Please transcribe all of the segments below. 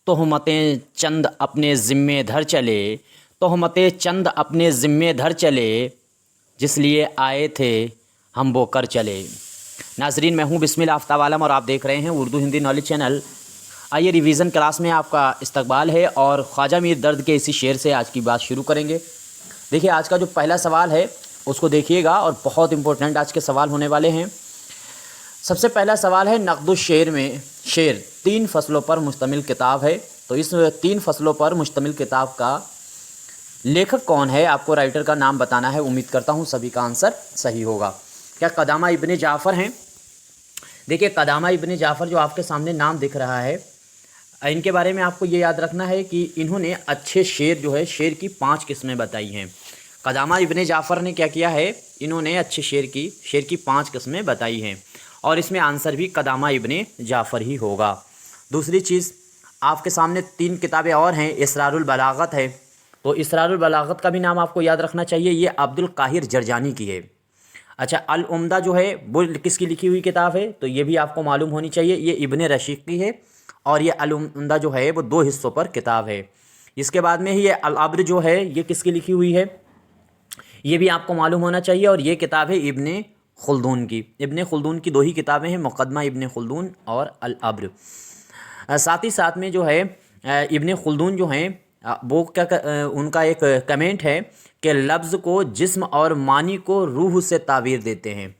तोहमतें चंद अपने ज़िम्मे धर चले, तोहमतें चंद अपने ज़िम्मे धर चले, जिस लिए आए थे हम वो कर चले। नाजरीन, मैं हूँ बिस्मिल आफ्ताब आलम और आप देख रहे हैं उर्दू हिंदी नॉलेज चैनल। आइए रिवीज़न क्लास में आपका इस्तकबाल है और ख्वाजा मीर दर्द के इसी शेर से आज की बात शुरू करेंगे। देखिए, आज का जो पहला सवाल है उसको देखिएगा और बहुत इंपॉर्टेंट आज के सवाल होने वाले हैं। सबसे पहला सवाल है, नक़्दुश शेर में शेर 3 फसलों पर मुश्तमिल किताब है, तो इस 3 फसलों पर मुश्तमिल किताब का लेखक कौन है? आपको राइटर का नाम बताना है। उम्मीद करता हूँ सभी का आंसर सही होगा। क्या कदामा इब्ने जाफ़र हैं? देखिए, कदामा इब्ने जाफ़र जो आपके सामने नाम दिख रहा है, इनके बारे में आपको ये याद रखना है कि इन्होंने अच्छे शेर जो है, शेर की 5 किस्में बताई हैं। कदामा इब्ने जाफ़र ने क्या किया है? इन्होंने अच्छे शेर की 5 किस्में बताई हैं और इसमें आंसर भी कदामा इब्ने जाफ़र ही होगा। दूसरी चीज़, आपके सामने 3 किताबें और हैं। इसरारुल बलागत है, तो इसरारुल बलागत का भी नाम आपको याद रखना चाहिए। ये अब्दुल काहिर जरजानी की है। अच्छा, अल उम्दा जो है वो किसकी लिखी हुई किताब है? तो ये भी आपको मालूम होनी चाहिए। ये इब्ने रशीक की है और ये अल उम्दा जो है वो 2 हिस्सों पर किताब है। इसके बाद में ही ये अल अब्र जो है ये किसकी लिखी हुई है? ये भी आपको मालूम होना चाहिए और ये किताब है इब्ने खुल्दून की। इब्ने खुल्दून की 2 ही किताबें हैं, मुक़द्दमा इब्ने खुल्दून और अल अब्र। साथ ही साथ में जो है इब्ने खुल्दून जो हैं वो उनका एक कमेंट है कि लफ्ज़ को जिस्म और मानी को रूह से ताबीर देते हैं।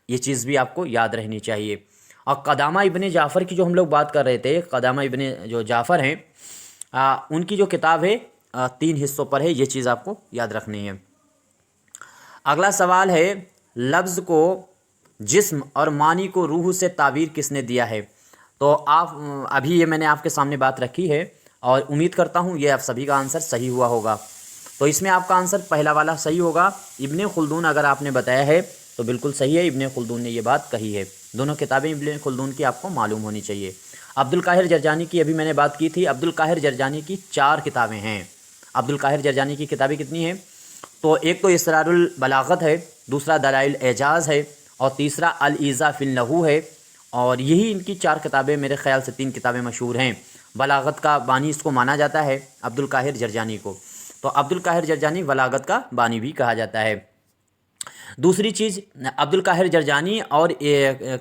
ये चीज़ भी आपको याद रहनी चाहिए। और कदामा इब्ने जाफ़र की जो हम लोग बात कर रहे थे, कदामा इब्ने जो जाफ़र हैं उनकी जो किताब है 3 हिस्सों पर है। ये चीज़ आपको याद रखनी है। अगला सवाल है, लफ्ज़ को जिस्म और मानी को रूह से ताबीर किसने दिया है? तो आप अभी ये मैंने आपके सामने बात रखी है और उम्मीद करता हूँ ये आप सभी का आंसर सही हुआ होगा। तो इसमें आपका आंसर पहला वाला सही होगा। इब्ने खुल्दून अगर आपने बताया है तो बिल्कुल सही है, इब्ने खुल्दून ने ये बात कही है। दोनों किताबें इब्ने खुल्दून की आपको मालूम होनी चाहिए। अब्दुल काहिर जरजानी की अभी मैंने बात की थी। अब्दुल काहिर जरजानी की 4 किताबें हैं। अब्दुल काहिर जरजानी की किताबें कितनी हैं? तो एक तो इसरारुल बलागत है, दूसरा दलाइल एजाज़ है और तीसरा अल ईज़ा फिल नहू है। और यही इनकी 4 किताबें, मेरे ख़्याल से 3 किताबें मशहूर हैं। बलागत का बानी इसको माना जाता है, अब्दुल काहिर जरजानी को। तो अब्दुल काहिर जरजानी बलागत का बानी भी कहा जाता है। दूसरी चीज़, अब्दुल काहिर जरजानी और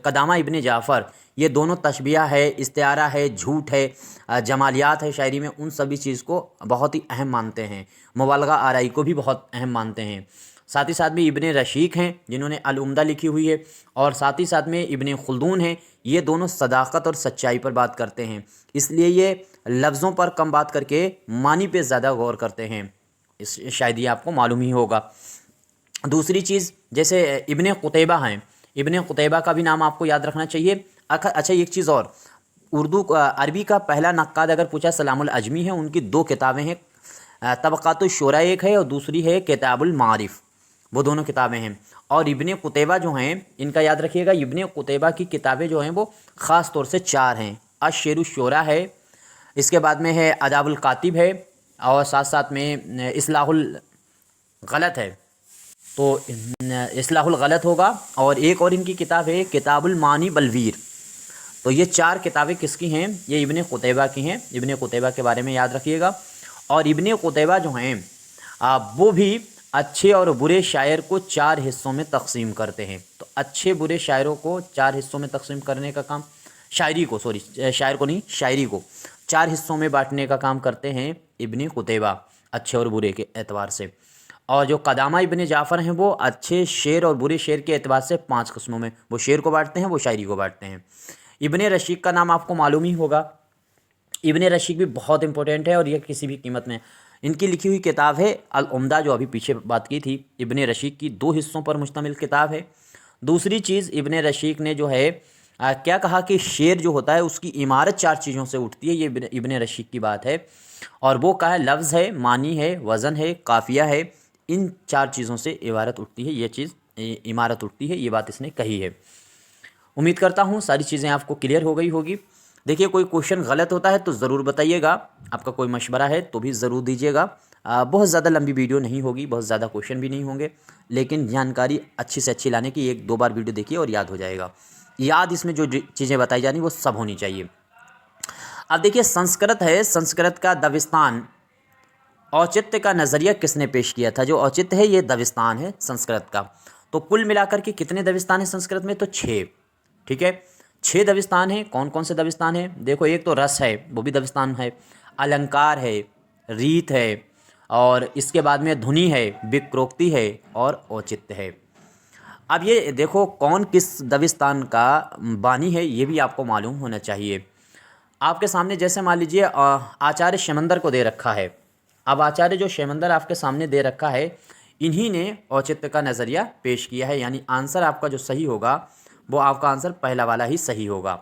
कदामा इब्ने जाफ़र ये दोनों तशबिया है, इस्तिआरा है, झूठ है, जमालियात है शायरी में, उन सभी चीज़ को बहुत ही अहम मानते हैं। मुबालगा आराई को भी बहुत अहम मानते हैं। साथ ही साथ में इब्ने रशीक हैं जिन्होंने अल उम्दा लिखी हुई है और साथ ही साथ में इब्ने खुल्दून हैं। ये दोनों सदाकत और सच्चाई पर बात करते हैं, इसलिए ये लफ्ज़ों पर कम बात करके मानी पे ज़्यादा गौर करते हैं। इस शायद ये आपको मालूम ही होगा। दूसरी चीज़, जैसे इब्ने कुतैबा हैं, इब्ने कुतैबा का भी नाम आपको याद रखना चाहिए। अच्छा, एक चीज़ और, अरबी का पहला नक्काद अगर पूछा सलामुल अजमी है। उनकी 2 किताबें हैं, तबक़ातुश शुरा एक है और दूसरी है किताबुल मारिफ। वो दोनों किताबें हैं। और इब्ने कुतैबा जो हैं इनका याद रखिएगा, इब्ने कुतैबा की किताबें जो हैं वो ख़ास तौर से 4 हैं। अश-शेरुश शुरा है, इसके बाद में है अदाबुल कातिब है और साथ साथ में इस्लाहुल गलत है, तो इस्लाहुल गलत होगा। और एक और इनकी किताब है किताबुल मानी बलवीर। तो ये 4 किताबें किसकी हैं? ये इब्ने कुतैबा की हैं। इब्ने कुतैबा के बारे में याद रखिएगा। और इब्ने कुतैबा जो हैं वो भी अच्छे और बुरे शायर को 4 हिस्सों में तकसीम करते हैं। तो अच्छे बुरे शायरों को 4 हिस्सों में तकसीम करने का काम, शायर को नहीं, शायरी को 4 हिस्सों में बांटने का काम करते हैं इब्ने कुतैबा, अच्छे और बुरे के एतबार से। और जो कदामा इब्ने जाफ़र हैं वो अच्छे शेर और बुरे शेर के एतबार से 5 किस्मों में वो शेर को बांटते हैं, वो शायरी को बांटते हैं। इब्ने रशीक का नाम आपको मालूम ही होगा। इब्ने रशीक भी बहुत इंपॉर्टेंट है और यह किसी भी कीमत में, इनकी लिखी हुई किताब है अल उम्दा, जो अभी पीछे बात की थी। इब्ने रशीक की 2 हिस्सों पर मुश्तमिल किताब है। दूसरी चीज़, इब्ने रशीक ने जो है क्या कहा कि शेर जो होता है उसकी इमारत 4 चीज़ों से उठती है। ये इब्ने रशीक की बात है और वो कहा है लफ्ज़ है, मानी है, वज़न है, काफ़िया है। इन 4 चीज़ों से इबारत उठती है, ये चीज़ इमारत उठती है। ये बात इसने कही है। उम्मीद करता हूँ सारी चीज़ें आपको क्लियर हो गई होगी। देखिए, कोई क्वेश्चन गलत होता है तो ज़रूर बताइएगा। आपका कोई मशवरा है तो भी ज़रूर दीजिएगा। बहुत ज़्यादा लंबी वीडियो नहीं होगी, बहुत ज़्यादा क्वेश्चन भी नहीं होंगे, लेकिन जानकारी अच्छी से अच्छी लाने की 1-2 बार वीडियो देखिए और याद हो जाएगा। याद इसमें जो चीज़ें बताई जानी वो सब होनी चाहिए। अब देखिए संस्कृत है, संस्कृत का दविस्तान, औचित्य का नज़रिया किसने पेश किया था? जो औचित्य है ये दविस्तान है संस्कृत का। तो कुल मिलाकर के कितने दविस्तान हैं संस्कृत में? तो 6। ठीक है, 6 दविस्तान हैं। कौन कौन से दविस्तान हैं? देखो, एक तो रस है, वो भी दविस्तान है, अलंकार है, रीत है, और इसके बाद में धुनि है, विक्रोक्ति है और औचित्य है। अब ये देखो कौन किस दविस्तान का बानी है, ये भी आपको मालूम होना चाहिए। आपके सामने जैसे मान लीजिए आचार्य शेमंदर को दे रखा है। अब आचार्य जो शेमंदर आपके सामने दे रखा है, इन्हीं ने औचित्य का नज़रिया पेश किया है, यानी आंसर आपका जो सही होगा वो आपका आंसर पहला वाला ही सही होगा।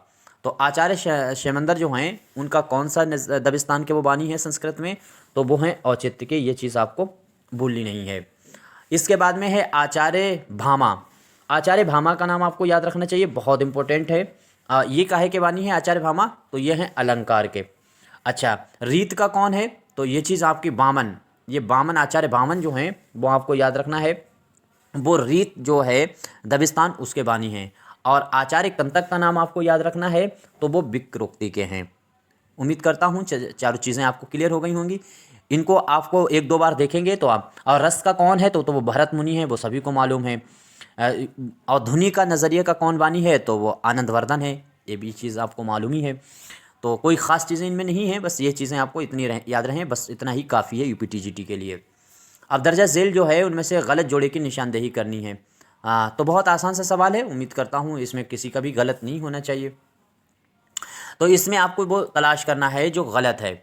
तो आचार्य शेमंदर जो हैं, उनका कौन सा दविस्तान के वो बानी है संस्कृत में? तो वो हैं औचित्य के। ये चीज़ आपको भूलनी नहीं है। इसके बाद में है आचार्य भामा। आचार्य भामा का नाम आपको याद रखना चाहिए, बहुत इंपॉर्टेंट है। ये काहे के बानी है आचार्य भामा? तो ये हैं अलंकार के। अच्छा, रीत का कौन है? तो ये चीज़ आपकी बामन, ये बामन, आचार्य बामन जो हैं वो आपको याद रखना है। वो रीत जो है दबिस्तान, उसके बानी हैं। और आचार्य कंतक का नाम आपको याद रखना है, तो वो विक्रोक्ति के हैं। उम्मीद करता हूँ चारों चीज़ें आपको क्लियर हो गई होंगी। इनको आपको 1-2 बार देखेंगे तो आप। और रस का कौन है? तो वो भरत मुनि है, वो सभी को मालूम है। और धुनि का नज़रिए का कौन बानी है? तो वो आनंदवर्धन है, ये भी चीज़ आपको मालूम ही है। तो कोई ख़ास चीज़ें इनमें नहीं है, बस ये चीज़ें आपको इतनी याद रहें, बस इतना ही काफ़ी है यूपीटीजीटी के लिए। अब दर्जा झेल जो है उनमें से गलत जोड़े की निशानदेही करनी है। तो बहुत आसान सा सवाल है, उम्मीद करता हूँ इसमें किसी का भी गलत नहीं होना चाहिए। तो इसमें आपको वो तलाश करना है जो गलत है।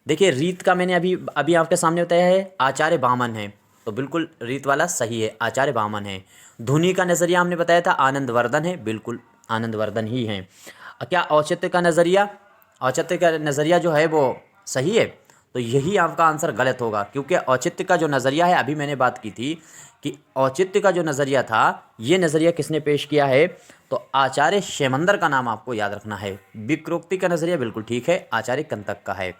देखिए, रीत का मैंने अभी आपके सामने बताया है आचार्य बामन है, तो बिल्कुल रीत वाला सही है, आचार्य बामन है। धुनि का नज़रिया हमने बताया था आनंदवर्धन है, बिल्कुल आनंदवर्धन ही है। क्या औचित्य का नज़रिया? औचित्य का नज़रिया जो है वो सही है, तो यही आपका आंसर गलत होगा, क्योंकि औचित्य का जो नज़रिया है, अभी मैंने बात की थी कि औचित्य का जो नज़रिया था, ये नज़रिया किसने पेश किया है? तो आचार्य शेमंदर का नाम आपको याद रखना है। विक्रोक्ति का नज़रिया बिल्कुल ठीक है, आचार्य कंतक का है।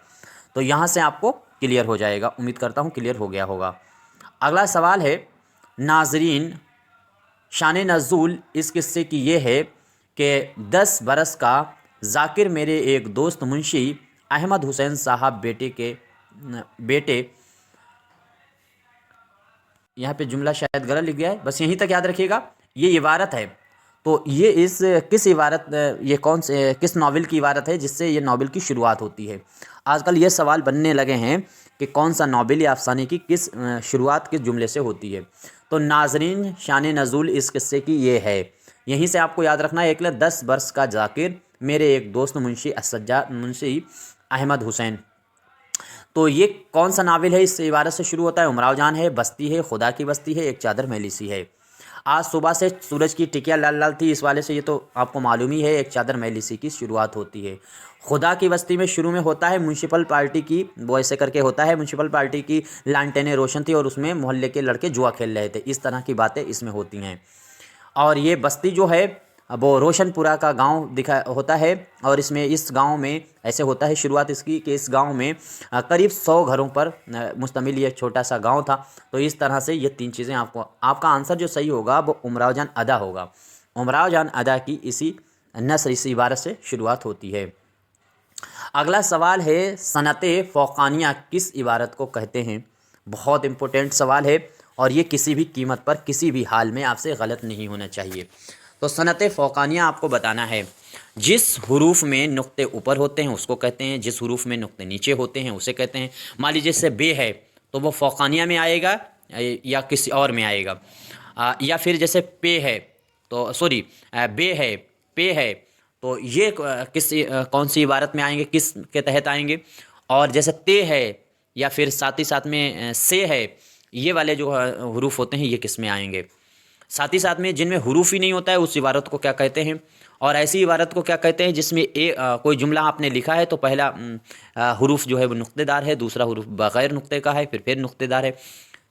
तो यहाँ से आपको क्लियर हो जाएगा, उम्मीद करता हूँ क्लियर हो गया होगा। अगला सवाल है नाजरीन, शान नज़ूल इस किस्से की ये है कि 10 बरस का जाकिर मेरे एक दोस्त मुंशी अहमद हुसैन साहब बेटे, यहाँ पे जुमला शायद गलत लिख गया है, बस यहीं तक याद रखिएगा। ये इबारत है, तो ये इस किस इबारत, ये कौन से किस नावल की इबारत है जिससे ये नावल की शुरुआत होती है? आजकल ये सवाल बनने लगे हैं कि कौन सा नावल या अफसाने की किस शुरुआत किस जुमले से होती है। तो नाजरीन, शान नज़ूल इस किस्से की ये है, यहीं से आपको याद रखना है। 10 बरस का जाकिर मेरे एक दोस्त मुंशी अहमद हुसैन। तो ये कौन सा नावल है? इस इबारत से शुरू होता है। उमराव जान है, बस्ती है, खुदा की बस्ती है, एक चादर मैली सी है। आज सुबह से सूरज की टिकिया लाल लाल थी, इस वाले से ये तो आपको मालूम ही है, एक चादर मैली सी की शुरुआत होती है। खुदा की बस्ती में शुरू में होता है म्यूनसिपल पार्टी की, वो ऐसे करके होता है, म्यूनसिपल पार्टी की लालटेनें रोशन थी और उसमें मोहल्ले के लड़के जुआ खेल रहे थे, इस तरह की बातें इसमें होती हैं। और ये बस्ती जो है वो रोशनपुरा का गांव दिखा होता है, और इसमें इस गांव में ऐसे होता है शुरुआत इसकी कि इस गांव में करीब 100 घरों पर मुश्तमिल ये छोटा सा गांव था। तो इस तरह से ये 3 चीज़ें आपका आंसर जो सही होगा वो उमराव जान अदा होगा। उमराव जान अदा की इसी नस्र, इस इबारत से शुरुआत होती है। अगला सवाल है सनते फ़ौक़ानिया किस इबारत को कहते हैं? बहुत इंपॉर्टेंट सवाल है, और ये किसी भी कीमत पर किसी भी हाल में आपसे गलत नहीं होना चाहिए। तो सनते फ़ौक़ानिया आपको बताना है, जिस हुरूफ में नुक्ते ऊपर होते हैं उसको कहते हैं, जिस हुरूफ में नुक्ते नीचे होते हैं उसे कहते हैं। मान लीजिए जैसे बे है तो वो फ़ौक़ानिया में आएगा या किसी और में आएगा, या फिर जैसे पे है तो सॉरी बे है, पे है, तो ये कौन सी इबारत में आएंगे, किस के तहत आएंगे? और जैसे ते है या फिर साथ ही साथ में से है, ये वाले जो हुरूफ होते हैं ये किस में आएंगे? साथ ही साथ में जिनमें हुरूफ ही नहीं होता है उस इबारत को क्या कहते हैं? और ऐसी इबारत को क्या कहते हैं जिसमें कोई जुमला आपने लिखा है तो पहला हुरूफ जो है वो नुक्तेदार है, दूसरा हुरूफ बग़ैर नुक्ते का है, फिर नुक्तेदार है।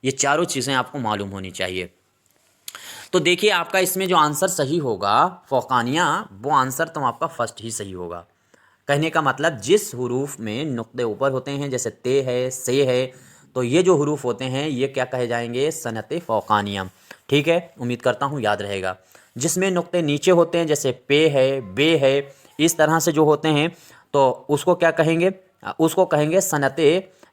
ये चारों चीज़ें आपको मालूम होनी चाहिए। तो देखिए आपका इसमें जो आंसर सही होगा फ़ौक़ानिया, वो आंसर तो आपका फर्स्ट ही सही होगा। कहने का मतलब जिस हुरूफ में नुक्ते ऊपर होते हैं, जैसे ते है, से है, तो ये जो हुरूफ होते हैं ये क्या कहे जाएंगे? सनते फ़ौक़ानिया। ठीक है, उम्मीद करता हूँ याद रहेगा। जिसमें नुक्ते नीचे होते हैं, जैसे पे है, बे है, इस तरह से जो होते हैं, तो उसको क्या कहेंगे, उसको कहेंगे सनते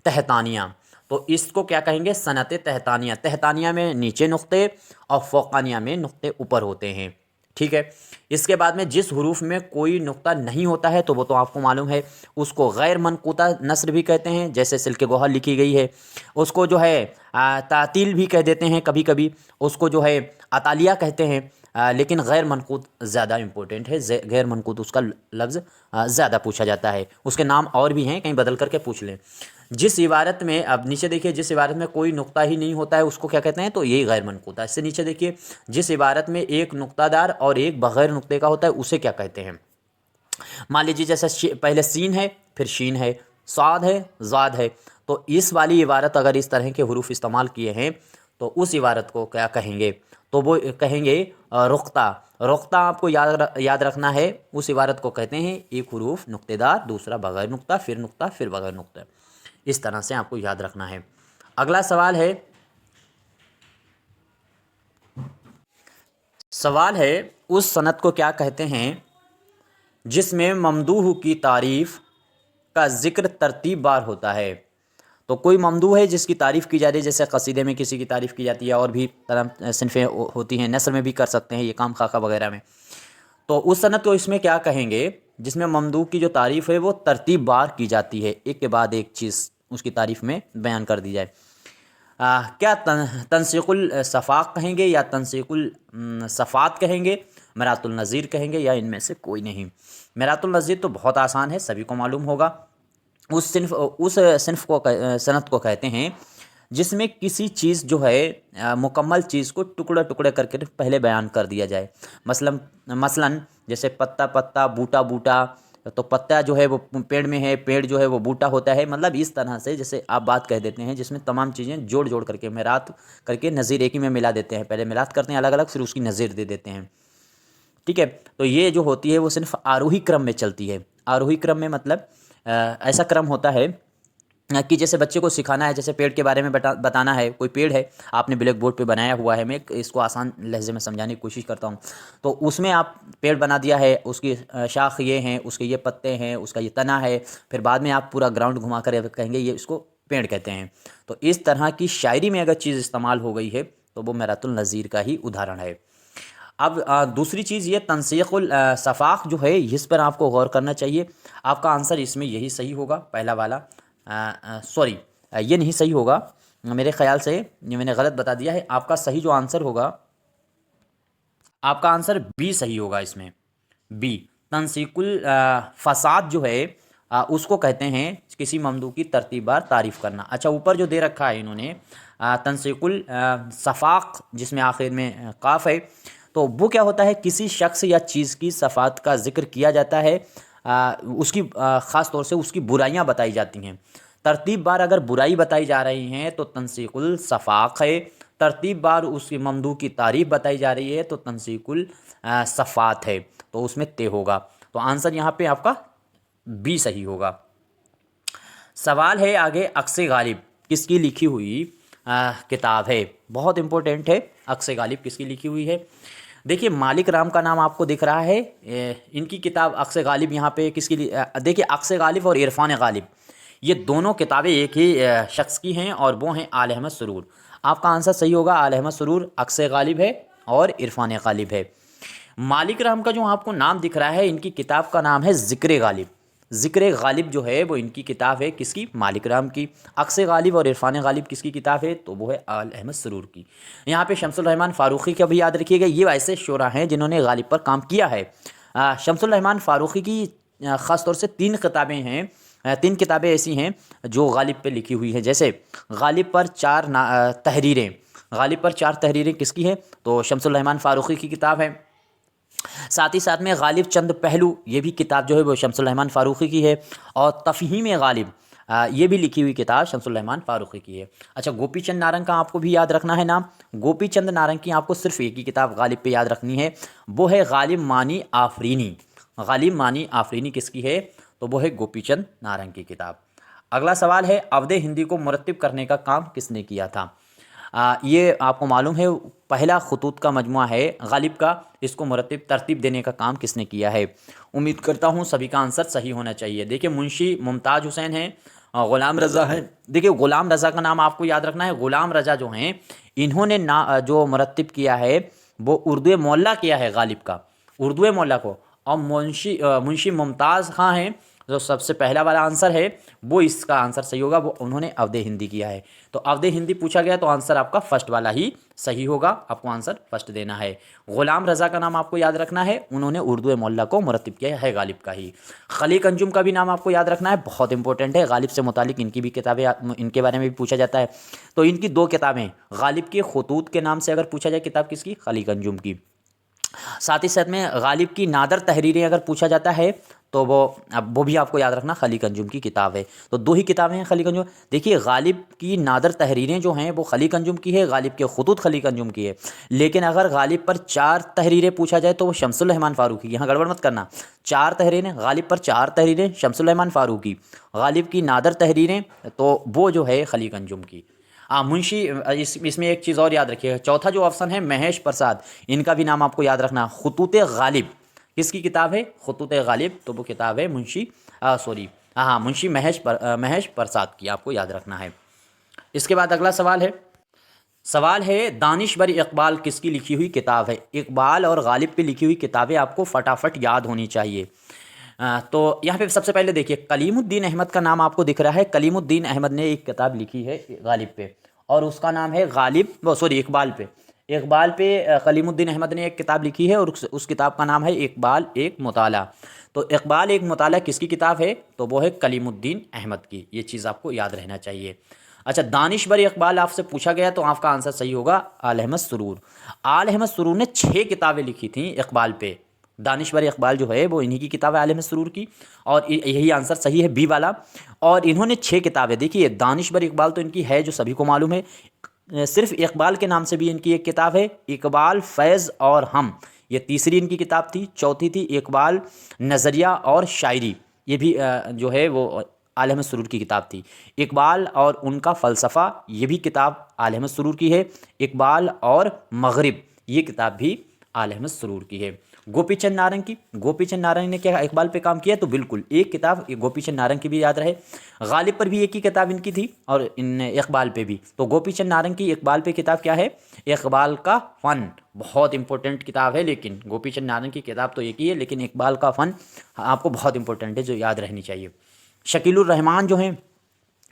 तहतानिया। तो इसको क्या कहेंगे, सनते तहतानिया। तहतानिया में नीचे नुक्ते और फ़ौक़ानिया में नुक्ते ऊपर होते हैं, ठीक है। इसके बाद में जिस हुरूफ में कोई नुक्ता नहीं होता है तो वो तो आपको मालूम है, उसको गैर मनक़ूता नस्र भी कहते हैं, जैसे सिल्क गोहर लिखी गई है। उसको जो है तातील भी कह देते हैं कभी कभी, उसको जो है अतालिया कहते हैं। लेकिन गैर मनक़ूत ज़्यादा इम्पोर्टेंट है, गैर मनक़ूत उसका लफ्ज़ ज़्यादा पूछा जाता है। उसके नाम और भी हैं, कहीं बदल करके पूछ लें। जिस इबारत में, अब नीचे देखिए, जिस इबारत में कोई नुक्ता ही नहीं होता है उसको क्या कहते हैं, तो यही गैर मनक़ूत है। इससे नीचे देखिए, जिस इबारत में एक नुक्तादार और एक बग़ैर नुक्ते का होता है उसे क्या कहते हैं। मान लीजिए जैसे पहले सीन है, फिर शीन है, साद है, ज़ाद है। तो इस वाली इबारत अगर इस तरह के हुरूफ इस्तेमाल किए हैं तो उस इबारत को क्या कहेंगे, तो वो कहेंगे रुख्ता। रुख्ता आपको याद रखना है, उस इबारत को कहते हैं एक हुरूफ नुक्तेदार, दूसरा बग़ैर नुक्ता, फिर बग़ैर नुक्ता। इस तरह से आपको याद रखना है। अगला सवाल है उस सनद को क्या कहते हैं जिसमें ममदूह की तारीफ़ का ज़िक्र तरतीब बार होता है। तो कोई ममदूह है जिसकी तारीफ़ की जा रही है, जैसे कसीदे में किसी की तारीफ़ की जाती है, और भी तरह सिनफ़ें होती हैं, नस्र में भी कर सकते हैं ये काम, खाका वगैरह में। तो उस सनद को इसमें क्या कहेंगे जिसमें ममदूह की जो तारीफ़ है वो तरतीब बार की जाती है, एक के बाद एक चीज़ उसकी तारीफ़ में बयान कर दी जाए। क्या तनसीकुल सफ़ाक़ कहेंगे या तनसीकुल सफ़ात कहेंगे, मरातुल नज़ीर कहेंगे, या इनमें से कोई नहीं। मरातुल नज़ीर तो बहुत आसान है, सभी को मालूम होगा। उस सिन्फ़ को सनद को कहते हैं जिसमें किसी चीज़ जो है मुकम्मल चीज़ को टुकड़े टुकड़े करके पहले बयान कर दिया जाए। मसलन जैसे पत्ता पत्ता, बूटा बूटा। तो पत्ता जो है वो पेड़ में है, पेड़ जो है वो बूटा होता है। मतलब इस तरह से जैसे आप बात कह देते हैं जिसमें तमाम चीज़ें जोड़ जोड़ करके मेरात करके नज़ीर एक ही में मिला देते हैं। पहले मेरात करते हैं अलग अलग, फिर उसकी नज़ीर दे देते हैं, ठीक है। तो ये जो होती है वो सिर्फ आरोही क्रम में चलती है। आरोही क्रम में मतलब ऐसा क्रम होता है कि जैसे बच्चे को सिखाना है, जैसे पेड़ के बारे में बताना है। कोई पेड़ है, आपने ब्लैक बोर्ड पे बनाया हुआ है, मैं इसको आसान लहजे में समझाने की कोशिश करता हूँ। तो उसमें आप पेड़ बना दिया है, उसकी शाख ये हैं, उसके ये पत्ते हैं, उसका ये तना है, फिर बाद में आप पूरा ग्राउंड घुमा कर कहेंगे ये इसको पेड़ कहते हैं। तो इस तरह की शायरी में अगर चीज़ इस्तेमाल हो गई है तो वो मरातुल नज़ीर का ही उदाहरण है। अब दूसरी चीज़ ये तनसीकुल सफ़ाक़ जो है, इस पर आपको गौर करना चाहिए। आपका आंसर इसमें यही सही होगा, पहला वाला। सॉरी, ये नहीं सही होगा मेरे ख़्याल से, ये मैंने गलत बता दिया है। आपका सही जो आंसर होगा, आपका आंसर बी सही होगा इसमें, बी। तनसीकुल फ़साद जो है उसको कहते हैं किसी ममदू की तरतीबार तारीफ़ करना। अच्छा, ऊपर जो दे रखा है इन्होंने तनसीकुल सफ़ाक़ जिसमें आखिर में काफ़ है, तो वो क्या होता है, किसी शख्स या चीज़ की सफ़ात का ज़िक्र किया जाता है, उसकी ख़ास तौर से उसकी बुराइयां बताई जाती हैं। तरतीब बार अगर बुराई बताई जा रही हैं तो तनसीकुल सफ़ाक़ है। तरतीब बार उसकी ममदू की तारीफ़ बताई जा रही है तो तनसीकुल सफ़ात है, तो उसमें ते होगा। तो आंसर यहाँ पे आपका बी सही होगा। सवाल है आगे, अक्स गालिब किसकी लिखी हुई किताब है। बहुत इंपॉर्टेंट है, अक्स गालिब किसकी लिखी हुई है। देखिए, मालिक राम का नाम आपको दिख रहा है, इनकी किताब अक्स गालिब यहाँ पे किसकी देखिए, अक्स गालिब और इरफान गालिब ये दोनों किताबें एक ही शख्स की हैं और वो हैं आल अहमद सुरूर। आपका आंसर सही होगा, आल अहमद सुरूर अक्स गालिब है और इरफान गालिब है। मालिक राम का जो आपको नाम दिख रहा है, इनकी किताब का नाम है ज़िक्र गालिब। ज़िक्र गालिब जो है वो इनकी किताब है, किसकी, मालिक राम की। अक्स गालिब और इरफान गालिब किसकी किताब है, तो वो है आल अहमद सुरूर की। यहाँ पे शम्सुल रहमान फ़ारूक़ी का भी याद रखिएगा, ये ऐसे शोरा हैं जिन्होंने गालिब पर काम किया है। शम्सुल रहमान फ़ारूक़ी की ख़ास तौर से 3 किताबें हैं, 3 किताबें ऐसी हैं जो गालिब पे लिखी हुई हैं। जैसे गालिब पर 4 तहरीरें, गालिब पर 4 तहरीरें किसकी हैं, तो शम्सुल रहमान फ़ारूक़ी की किताब है। साथ ही साथ में गालिब चंद पहलू, ये भी किताब जो है वो शम्सुल रहमान फ़ारूक़ी की है। और तफ़हीम गालिब, ये भी लिखी हुई किताब शम्सुल रहमान फ़ारूक़ी की है। अच्छा, गोपी चंद नारंग का आपको भी याद रखना है नाम। गोपी चंद नारंग की आपको सिर्फ एक ही किताब गालिब पे याद रखनी है, वो है गालिब मानी आफरीनी। गालिब मानी आफरीनी किसकी है, तो वो है गोपी चंद नारंग की किताब। अगला सवाल है, अवध हिंदी को मुरत्तिब करने का काम किसने किया था। ये आपको मालूम है पहला खतूत का मजमुआ है गालिब का, इसको मुरत्तिब तरतीब देने का काम किसने किया है। उम्मीद करता हूँ सभी का आंसर सही होना चाहिए। देखिए मुंशी मुमताज़ हुसैन है, ग़ुलाम रज़ा है। देखिए ग़ुलाम रज़ा का नाम आपको याद रखना है। ग़ुलाम रज़ा जो हैं इन्होंने ना जो मुरत्तिब किया है वो उर्दू मोहल्ला किया है गालिब का, उर्दू मोहल्ला को। और मुंशी मुमताज़ खां हैं जो सबसे पहला वाला आंसर है वो इसका आंसर सही होगा, वो उन्होंने अवधे हिंदी किया है। तो अवधे हिंदी पूछा गया तो आंसर आपका फर्स्ट वाला ही सही होगा, आपको आंसर फर्स्ट देना है। ग़ुलाम रज़ा का नाम आपको याद रखना है, उन्होंने उर्दू मोहल्ला को मुरत्तिब किया है गालिब का ही। खलीक अंजुम का भी नाम आपको याद रखना है, बहुत इंपॉर्टेंट है। गालिब से मुतालिक इनकी भी किताबें, इनके बारे में भी पूछा जाता है। तो इनकी दो किताबें, गालिब के खतूत के नाम से अगर पूछा जाए किताब किसकी, खलीक अंजुम की। साथ ही साथ में गालिब की नादर तहरीरें अगर पूछा जाता है तो वो भी आपको याद रखना खलीक अंजुम की किताब है। तो दो ही किताबें हैं खलीक अंजुम। देखिए गालिब की नादर तहरीरें जो हैं वो खलीक अंजुम की है, गालिब के खतूत खलीक अंजुम की है। लेकिन अगर गालिब पर 4 तहरीरें पूछा जाए तो वो शमसुल रहमान फ़ारूकी, यहाँ गड़बड़ मत करना। 4 तहरीरें गालिब पर, 4 तहरीरें शमसुल रहमान फ़ारूकी। गालिब की नादर तहरीरें तो वो जो है खलीक अंजुम की। मुंशी इसमें एक चीज़ और याद रखिएगा, चौथा जो ऑप्शन है महेश प्रसाद, इनका भी नाम आपको याद रखना। खतूत गालिब किसकी किताब है, खतूत गालिब, तो वो किताब है मुंशी मुंशी महेश प्रसाद की, आपको याद रखना है। इसके बाद अगला सवाल है दानिशवर इकबाल किसकी लिखी हुई किताब है। इकबाल और गालिब पे लिखी हुई किताबें आपको फटाफट याद होनी चाहिए। तो यहाँ पे सबसे पहले देखिए कलीमुद्दीन अहमद का नाम आपको दिख रहा है। कलीमुद्दीन अहमद ने एक किताब लिखी है गालिब पे और उसका नाम है इकबाल पे कलीमुद्दीन अहमद ने एक किताब लिखी है और उस किताब का नाम है इकबाल एक मुताला। तो इकबाल एक मुताला किसकी किताब है, तो वो है कलीमुद्दीन अहमद की। ये चीज़ आपको याद रहना चाहिए। अच्छा, दानिशवर इकबाल आपसे पूछा गया तो आपका आंसर सही होगा आल अहमद सुरूर। आल अहमद सुरूर ने 6 किताबें लिखी थी इकबाल पे। दानिशवर इकबाल जो है वो इन्हीं की किताब है आल अहमद सुरूर की, और यही आंसर सही है बी वाला। और इन्होंने 6 किताबें, देखिए दानिशवर इकबाल तो इनकी है जो सभी को मालूम है, सिर्फ इकबाल के नाम से भी इनकी एक किताब है इकबाल फैज़ और हम, ये तीसरी इनकी किताब थी। चौथी थी इकबाल नज़रिया और शायरी, ये भी जो है वो आल अहमद सुरूर की किताब थी। इकबाल और उनका फ़लसफ़ा, ये भी किताब आल अहमद सुरूर की है। इकबाल और मगरिब, ये किताब भी आल अहमद सुरूर की है। गोपीचंद नारंग ने क्या इकबाल पे काम किया, तो बिल्कुल एक किताब गोपीचंद नारंग की भी याद रहे। गालिब पर भी एक ही किताब इनकी थी और इन इकबाल पे भी। तो गोपीचंद नारंग की इकबाल पे किताब क्या है, इकबाल का फ़न, बहुत इंपॉर्टेंट किताब है। लेकिन गोपीचंद नारंग की किताब तो एक ही है, लेकिन इकबाल का फ़न आपको बहुत इंपॉर्टेंट है, जो याद रहनी चाहिए। शकीलुर रहमान जो हैं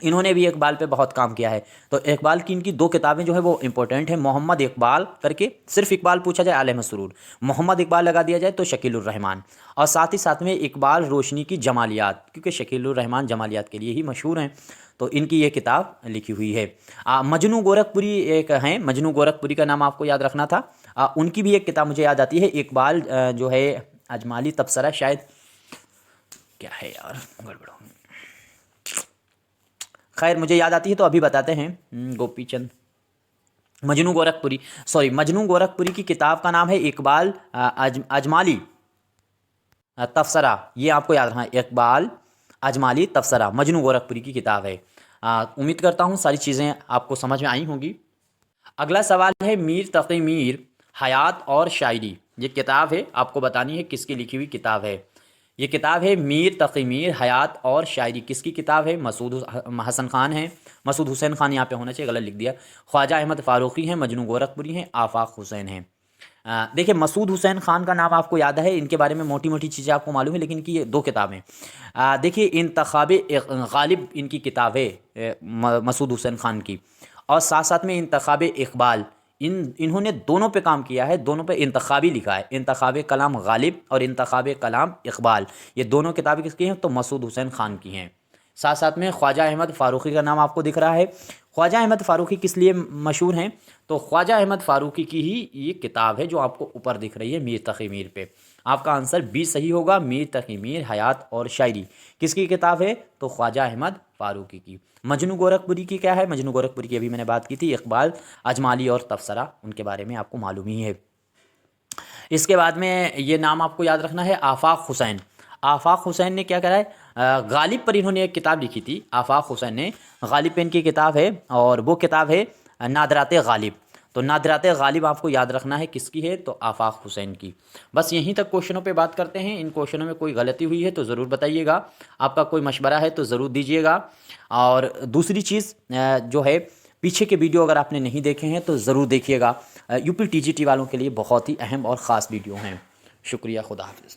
इन्होंने भी इकबाल पे बहुत काम किया है। तो इकबाल की इनकी 2 किताबें जो है वो इंपॉर्टेंट है। मोहम्मद इकबाल करके, सिर्फ इकबाल पूछा जाए आल अहमद सुरूर, मोहम्मद इकबाल लगा दिया जाए तो शकीलुर रहमान। और साथ ही साथ में इकबाल रोशनी की जमालियात, क्योंकि शकीलुर रहमान जमालियात के लिए ही मशहूर हैं, तो इनकी ये किताब लिखी हुई है। मजनू गोरखपुरी एक हैं, मजनू गोरखपुरी का नाम आपको याद रखना था। उनकी भी एक किताब मुझे याद आती है, इकबाल जो है अजमाली तबसरा, शायद क्या है यार, गड़बड़, खैर मुझे याद आती है तो अभी बताते हैं। मजनू गोरखपुरी की किताब का नाम है इकबाल अजमाली तफसरा, ये आपको याद रखना है, इकबाल अजमाली तफसरा मजनू गोरखपुरी की किताब है। उम्मीद करता हूँ सारी चीज़ें आपको समझ में आई होंगी। अगला सवाल है मीर तक़ी मीर हयात और शायरी, ये किताब है, आपको बतानी है किसकी लिखी हुई किताब है। ये किताब है मीर तक़ी मीर हयात और शायरी, किसकी किताब है, मसूद हसन खान है, मसूद हुसैन खान यहाँ पे होना चाहिए, गलत लिख दिया। ख्वाजा अहमद फ़ारूक़ी हैं, मजनू गोरखपुरी हैं, आफाक हुसैन हैं। देखिए मसूद हुसैन खान का नाम आपको याद है, इनके बारे में मोटी मोटी चीज़ें आपको मालूम है, लेकिन इनकी ये 2 किताबें। देखिए इंतखाब गालिब इनकी किताब है मसूद हुसैन खान की, और साथ साथ में इंतखाब इकबाल, इन्होंने दोनों पे काम किया है, दोनों पे इंतखाबी लिखा है, इंतखाब कलाम गालिब और इंतखाब कलाम इकबाल, ये दोनों किताबें किसकी हैं, तो मसूद हुसैन खान की हैं। साथ साथ में ख्वाजा अहमद फ़ारूक़ी का नाम आपको दिख रहा है। ख्वाजा अहमद फ़ारूक़ी किस लिए मशहूर हैं, तो ख्वाजा अहमद फ़ारूक़ी की ही ये किताब है जो आपको ऊपर दिख रही है मीर तक़ी मीर पे। आपका आंसर बी सही होगा, मीर तक़ी मीर हयात और शायरी किसकी किताब है, तो ख्वाजा अहमद फ़ारूक़ी की। मजनू गोरखपुरी की क्या है, मजनू गोरखपुरी की अभी मैंने बात की थी, इकबाल अजमाली और तबसरा, उनके बारे में आपको मालूम ही है। इसके बाद में ये नाम आपको याद रखना है आफाक हुसैन। आफाक हुसैन ने क्या करा है, गालिब पर इन्होंने एक किताब लिखी थी। आफाक हुसैन ने गालिब पे इनकी किताब है, और वो किताब है नादरात गालिब। तो नादरात गालिब आपको याद रखना है किसकी है, तो आफाक हुसैन की। बस यहीं तक क्वेश्चनों पे बात करते हैं। इन क्वेश्चनों में कोई गलती हुई है तो ज़रूर बताइएगा, आपका कोई मशवरा है तो ज़रूर दीजिएगा। और दूसरी चीज़ जो है, पीछे के वीडियो अगर आपने नहीं देखे हैं तो ज़रूर देखिएगा। यूपी टीजीटी वालों के लिए बहुत ही अहम और ख़ास वीडियो हैं। शुक्रिया, खुदा हाफिज़।